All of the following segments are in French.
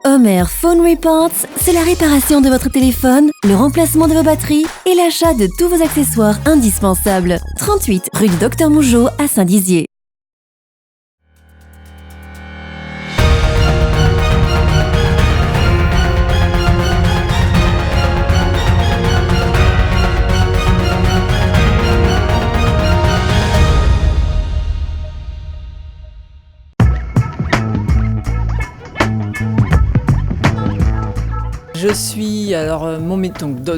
Homer Phone Reports, c'est la réparation de votre téléphone, le remplacement de vos batteries et l'achat de tous vos accessoires indispensables. 38 rue du Docteur Mougeot à Saint-Dizier.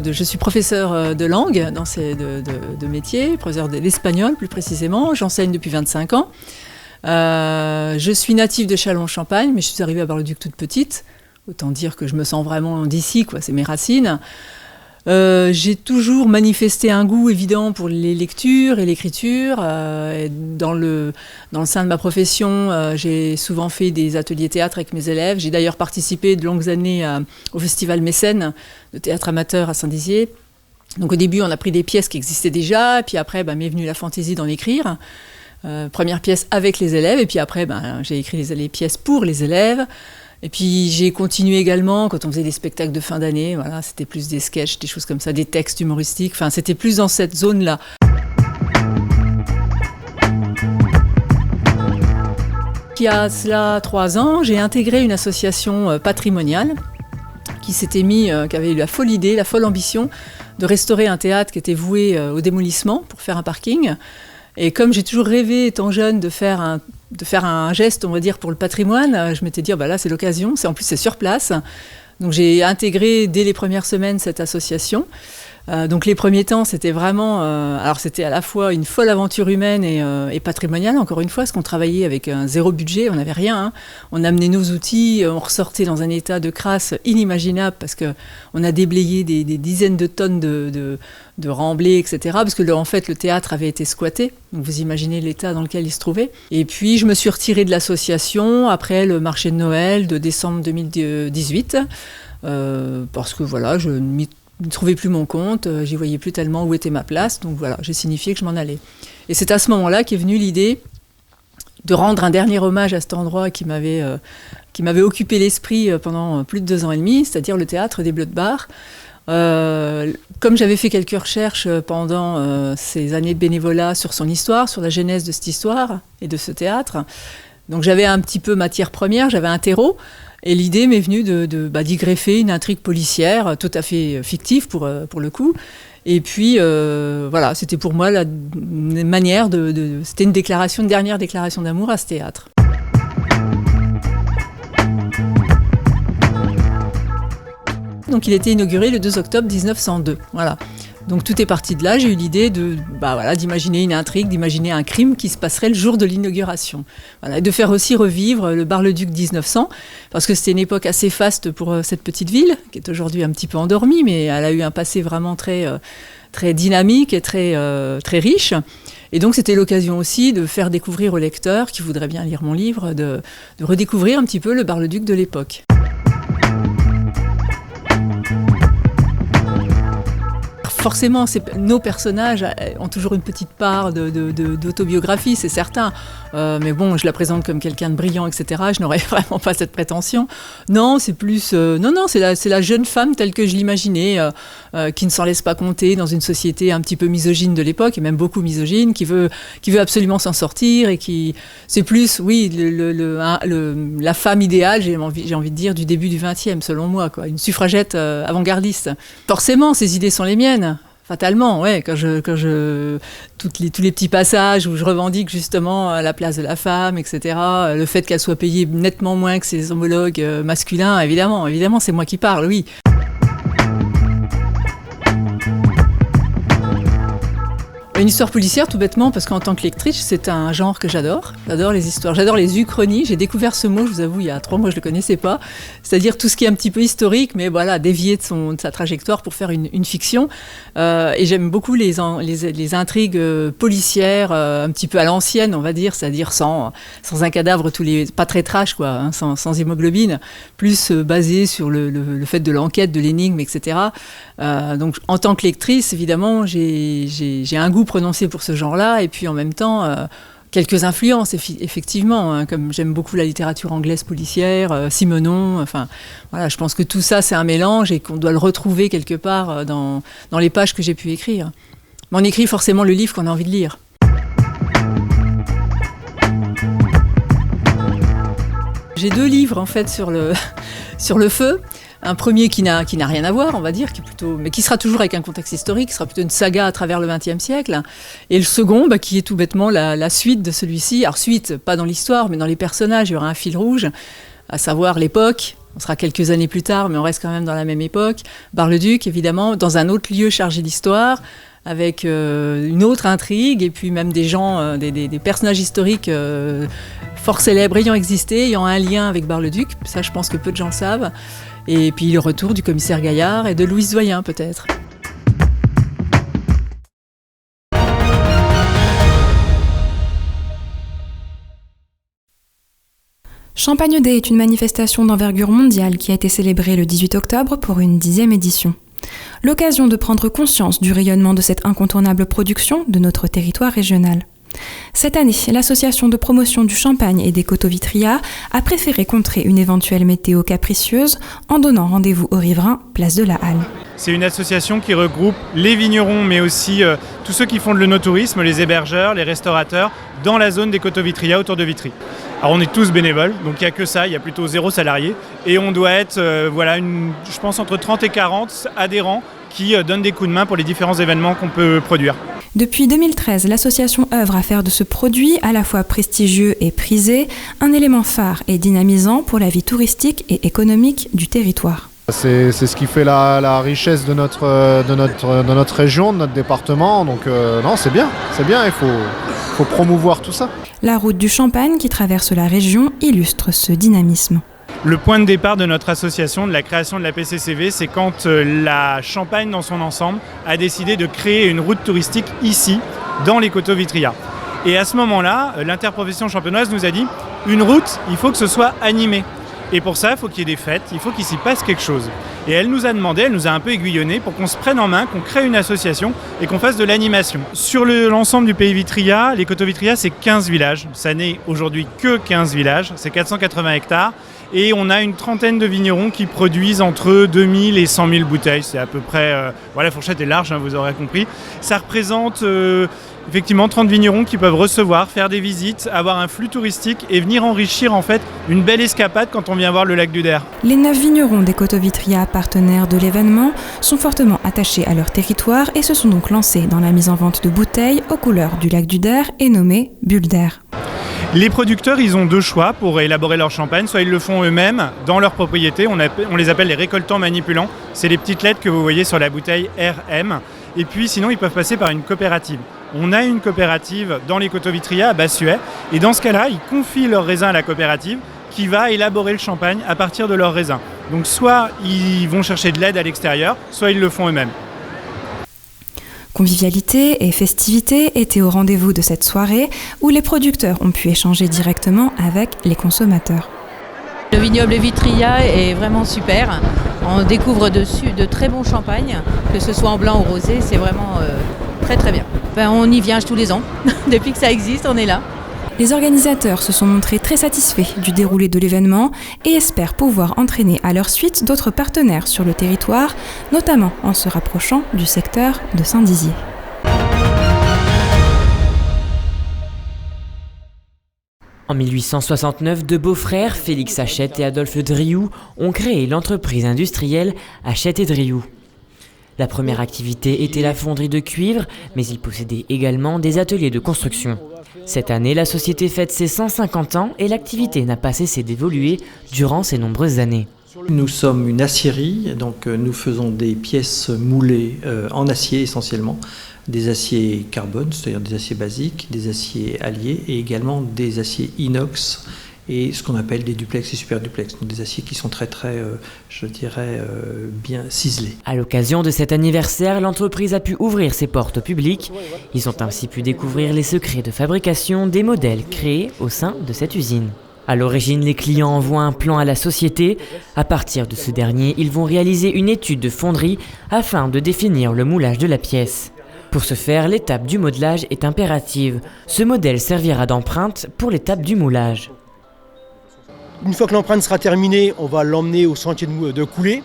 Je suis professeur de langue de métier, professeur de l'espagnol plus précisément. J'enseigne depuis 25 ans. Je suis native de Châlons-en-Champagne, mais je suis arrivée à Bar-le-Duc toute petite. Autant dire que je me sens vraiment d'ici, quoi. C'est mes racines. J'ai toujours manifesté un goût évident pour les lectures et l'écriture. Dans le sein de ma profession, j'ai souvent fait des ateliers théâtre avec mes élèves. J'ai d'ailleurs participé de longues années au festival Mécène de théâtre amateur à Saint-Dizier. Donc au début, on a pris des pièces qui existaient déjà, et puis après, m'est venue la fantaisie d'en écrire. Première pièce avec les élèves, et puis après, j'ai écrit les pièces pour les élèves. Et puis j'ai continué également quand on faisait des spectacles de fin d'année, voilà, c'était plus des sketchs, des choses comme ça, des textes humoristiques, enfin c'était plus dans cette zone-là. Il y a cela 3 ans, j'ai intégré une association patrimoniale qui avait eu la folle idée, la folle ambition de restaurer un théâtre qui était voué au démolissement pour faire un parking. Et comme j'ai toujours rêvé, étant jeune, de faire un geste, on va dire, pour le patrimoine, je m'étais dit, là, c'est l'occasion. En plus, c'est sur place. Donc, j'ai intégré, dès les premières semaines, cette association. Donc, les premiers temps, c'était vraiment... alors, c'était à la fois une folle aventure humaine et patrimoniale, encore une fois, parce qu'on travaillait avec un zéro budget, on n'avait rien. Hein. On amenait nos outils, on ressortait dans un état de crasse inimaginable, parce qu'on a déblayé des dizaines de tonnes de remblais, etc. Parce que en fait, le théâtre avait été squatté. Donc vous imaginez l'état dans lequel il se trouvait. Et puis je me suis retirée de l'association après le marché de Noël de décembre 2018. Parce que voilà, je ne trouvais plus mon compte, j'y voyais plus tellement où était ma place. Donc voilà, j'ai signifié que je m'en allais. Et c'est à ce moment-là qu'est venue l'idée de rendre un dernier hommage à cet endroit qui m'avait occupé l'esprit pendant plus de 2 ans et demi, c'est-à-dire le théâtre des Bleus de Bar. Comme j'avais fait quelques recherches pendant ces années de bénévolat sur son histoire, sur la genèse de cette histoire et de ce théâtre, donc j'avais un petit peu matière première, j'avais un terreau, et l'idée m'est venue d'y greffer une intrigue policière tout à fait fictive pour le coup. Et puis voilà, c'était pour moi une manière c'était une dernière déclaration d'amour à ce théâtre. Donc il a été inauguré le 2 octobre 1902. Voilà. Donc tout est parti de là. J'ai eu l'idée d'imaginer une intrigue, d'imaginer un crime qui se passerait le jour de l'inauguration. Voilà. Et de faire aussi revivre le Bar-le-Duc 1900, parce que c'était une époque assez faste pour cette petite ville, qui est aujourd'hui un petit peu endormie, mais elle a eu un passé vraiment très, très dynamique et très, très riche. Et donc c'était l'occasion aussi de faire découvrir aux lecteurs qui voudraient bien lire mon livre, de redécouvrir un petit peu le Bar-le-Duc de l'époque. Forcément, nos personnages ont toujours une petite part d'autobiographie, c'est certain. Mais bon, je la présente comme quelqu'un de brillant, etc. Je n'aurais vraiment pas cette prétention. Non, c'est plus... c'est la jeune femme telle que je l'imaginais, qui ne s'en laisse pas compter dans une société un petit peu misogyne de l'époque, et même beaucoup misogyne, qui veut absolument s'en sortir, et qui... C'est plus, oui, la femme idéale, j'ai envie de dire, du début du XXe, selon moi, quoi. Une suffragette avant-gardiste. Forcément, ces idées sont les miennes. Fatalement, ouais, tous les petits passages où je revendique justement la place de la femme, etc., le fait qu'elle soit payée nettement moins que ses homologues masculins, évidemment, c'est moi qui parle, oui. Une histoire policière, tout bêtement, parce qu'en tant que lectrice, c'est un genre que j'adore. J'adore les histoires, j'adore les uchronies. J'ai découvert ce mot, je vous avoue, il y a 3 mois, je ne le connaissais pas. C'est-à-dire tout ce qui est un petit peu historique, mais voilà, dévié de sa trajectoire pour faire une fiction. Et j'aime beaucoup les intrigues policières, un petit peu à l'ancienne, on va dire, c'est-à-dire sans un cadavre, pas très trash, quoi, hein, sans hémoglobine, plus basé sur le fait de l'enquête, de l'énigme, etc. Donc, en tant que lectrice, évidemment, j'ai un goût prononcé pour ce genre-là, et puis en même temps, quelques influences, effectivement, hein, comme j'aime beaucoup la littérature anglaise policière, Simenon, enfin, voilà, je pense que tout ça, c'est un mélange et qu'on doit le retrouver quelque part dans les pages que j'ai pu écrire. Mais on écrit forcément le livre qu'on a envie de lire. J'ai 2 livres, en fait, sur le feu. Un premier qui n'a rien à voir, on va dire, mais qui sera toujours avec un contexte historique, qui sera plutôt une saga à travers le XXe siècle. Et le second, qui est tout bêtement la suite de celui-ci. Alors suite, pas dans l'histoire, mais dans les personnages, il y aura un fil rouge, à savoir l'époque. On sera quelques années plus tard, mais on reste quand même dans la même époque. Bar-le-Duc, évidemment, dans un autre lieu chargé d'histoire, avec une autre intrigue, et puis même des gens, des personnages historiques fort célèbres ayant existé, ayant un lien avec Bar-le-Duc. Ça, je pense que peu de gens le savent. Et puis le retour du commissaire Gaillard et de Louise Doyen, peut-être. Champagne Day est une manifestation d'envergure mondiale qui a été célébrée le 18 octobre pour une 10e édition. L'occasion de prendre conscience du rayonnement de cette incontournable production de notre territoire régional. Cette année, l'association de promotion du champagne et des coteaux Vitria a préféré contrer une éventuelle météo capricieuse en donnant rendez-vous aux riverains, place de la Halle. C'est une association qui regroupe les vignerons, mais aussi tous ceux qui font de l'œnotourisme, les hébergeurs, les restaurateurs, dans la zone des coteaux Vitria autour de Vitry. Alors on est tous bénévoles, donc il n'y a que ça, il y a plutôt 0 salariés. Et on doit être, je pense, entre 30 et 40 adhérents qui donnent des coups de main pour les différents événements qu'on peut produire. Depuis 2013, l'association œuvre à faire de ce produit, à la fois prestigieux et prisé, un élément phare et dynamisant pour la vie touristique et économique du territoire. C'est ce qui fait la richesse de notre région, de notre département, donc non, c'est bien, il faut promouvoir tout ça. La route du Champagne qui traverse la région illustre ce dynamisme. Le point de départ de notre association, de la création de la PCCV, c'est quand la Champagne dans son ensemble a décidé de créer une route touristique ici, dans les coteaux Vitria. Et à ce moment-là, l'interprofession champenoise nous a dit « une route, il faut que ce soit animé ». Et pour ça, il faut qu'il y ait des fêtes, il faut qu'il s'y passe quelque chose. Et elle nous a demandé, elle nous a un peu aiguillonné pour qu'on se prenne en main, qu'on crée une association et qu'on fasse de l'animation. Sur l'ensemble du pays Vitria, les coteaux Vitria, c'est 15 villages. Ça n'est aujourd'hui que 15 villages, c'est 480 hectares. Et on a une trentaine de vignerons qui produisent entre 2000 et 100 000 bouteilles. C'est à peu près... la fourchette est large, vous aurez compris. Ça représente effectivement 30 vignerons qui peuvent recevoir, faire des visites, avoir un flux touristique et venir enrichir en fait une belle escapade quand on vient voir le lac du Der. Les 9 vignerons des coteaux Vitria, partenaires de l'événement, sont fortement attachés à leur territoire et se sont donc lancés dans la mise en vente de bouteilles aux couleurs du lac du Der et nommées bulles d'air. Les producteurs, ils ont 2 choix pour élaborer leur champagne. Soit ils le font eux-mêmes dans leur propriété, on les appelle les récoltants manipulants. C'est les petites lettres que vous voyez sur la bouteille RM. Et puis sinon, ils peuvent passer par une coopérative. On a une coopérative dans les coteaux Vitria à Bassuet. Et dans ce cas-là, ils confient leurs raisins à la coopérative qui va élaborer le champagne à partir de leurs raisins. Donc soit ils vont chercher de l'aide à l'extérieur, soit ils le font eux-mêmes. Convivialité et festivité étaient au rendez-vous de cette soirée où les producteurs ont pu échanger directement avec les consommateurs. Le vignoble Vitria est vraiment super. On découvre dessus de très bons champagnes, que ce soit en blanc ou rosé, c'est vraiment très très bien. On y vient tous les ans. Depuis que ça existe, on est là. Les organisateurs se sont montrés très satisfaits du déroulé de l'événement et espèrent pouvoir entraîner à leur suite d'autres partenaires sur le territoire, notamment en se rapprochant du secteur de Saint-Dizier. En 1869, 2 beaux-frères, Félix Hachette et Adolphe Drioux, ont créé l'entreprise industrielle Hachette et Drioux. La première activité était la fonderie de cuivre, mais ils possédaient également des ateliers de construction. Cette année, la société fête ses 150 ans et l'activité n'a pas cessé d'évoluer durant ces nombreuses années. Nous sommes une aciérie, donc nous faisons des pièces moulées en acier essentiellement, des aciers carbone, c'est-à-dire des aciers basiques, des aciers alliés et également des aciers inox et ce qu'on appelle des duplex et super duplex, donc des aciers qui sont très bien ciselés. À l'occasion de cet anniversaire, l'entreprise a pu ouvrir ses portes au public. Ils ont ainsi pu découvrir les secrets de fabrication des modèles créés au sein de cette usine. À l'origine, les clients envoient un plan à la société. À partir de ce dernier, ils vont réaliser une étude de fonderie afin de définir le moulage de la pièce. Pour ce faire, l'étape du modelage est impérative. Ce modèle servira d'empreinte pour l'étape du moulage. Une fois que l'empreinte sera terminée, on va l'emmener au chantier de coulée.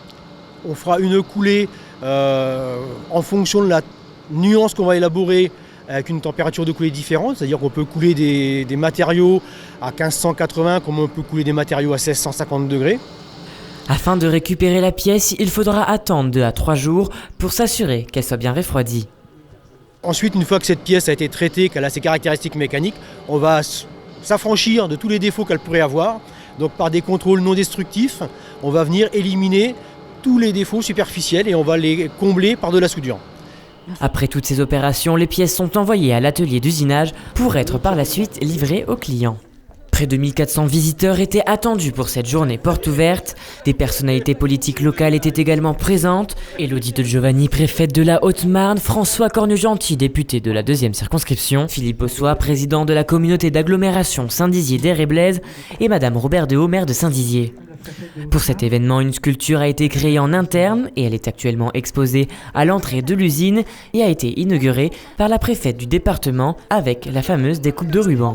On fera une coulée en fonction de la nuance qu'on va élaborer avec une température de coulée différente. C'est-à-dire qu'on peut couler des matériaux à 1580 comme on peut couler des matériaux à 1650 degrés. Afin de récupérer la pièce, il faudra attendre 2 à 3 jours pour s'assurer qu'elle soit bien refroidie. Ensuite, une fois que cette pièce a été traitée, qu'elle a ses caractéristiques mécaniques, on va s'affranchir de tous les défauts qu'elle pourrait avoir. Donc par des contrôles non destructifs, on va venir éliminer tous les défauts superficiels et on va les combler par de la soudure. Après toutes ces opérations, les pièces sont envoyées à l'atelier d'usinage pour être par la suite livrées aux clients. Près de 1400 visiteurs étaient attendus pour cette journée porte ouverte. Des personnalités politiques locales étaient également présentes. Élodie de Giovanni, préfète de la Haute-Marne, François Cornegentil, député de la 2e circonscription, Philippe Ossois, président de la communauté d'agglomération Saint-Dizier d'Air-et-Blaise et Madame Robert Dehaut, maire de Saint-Dizier. Pour cet événement, une sculpture a été créée en interne et elle est actuellement exposée à l'entrée de l'usine et a été inaugurée par la préfète du département avec la fameuse découpe de ruban.